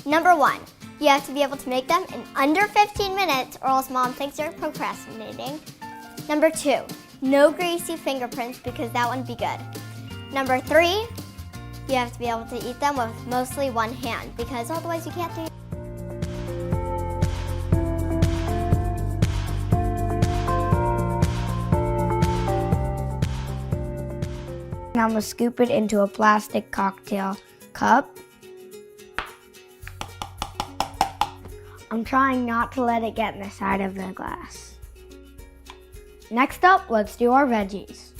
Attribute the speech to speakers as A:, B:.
A: Number 1, you have to be able to make them in under 15 minutes or else mom thinks you're procrastinating. Number 2, no greasy fingerprints because that wouldn't be good. Number 3, you have to be able to eat them with mostly one hand because otherwise you can't do it.
B: I'm going to scoop it into a plastic cocktail cup. I'm trying not to let it get in the side of the glass. Next up, let's do our veggies.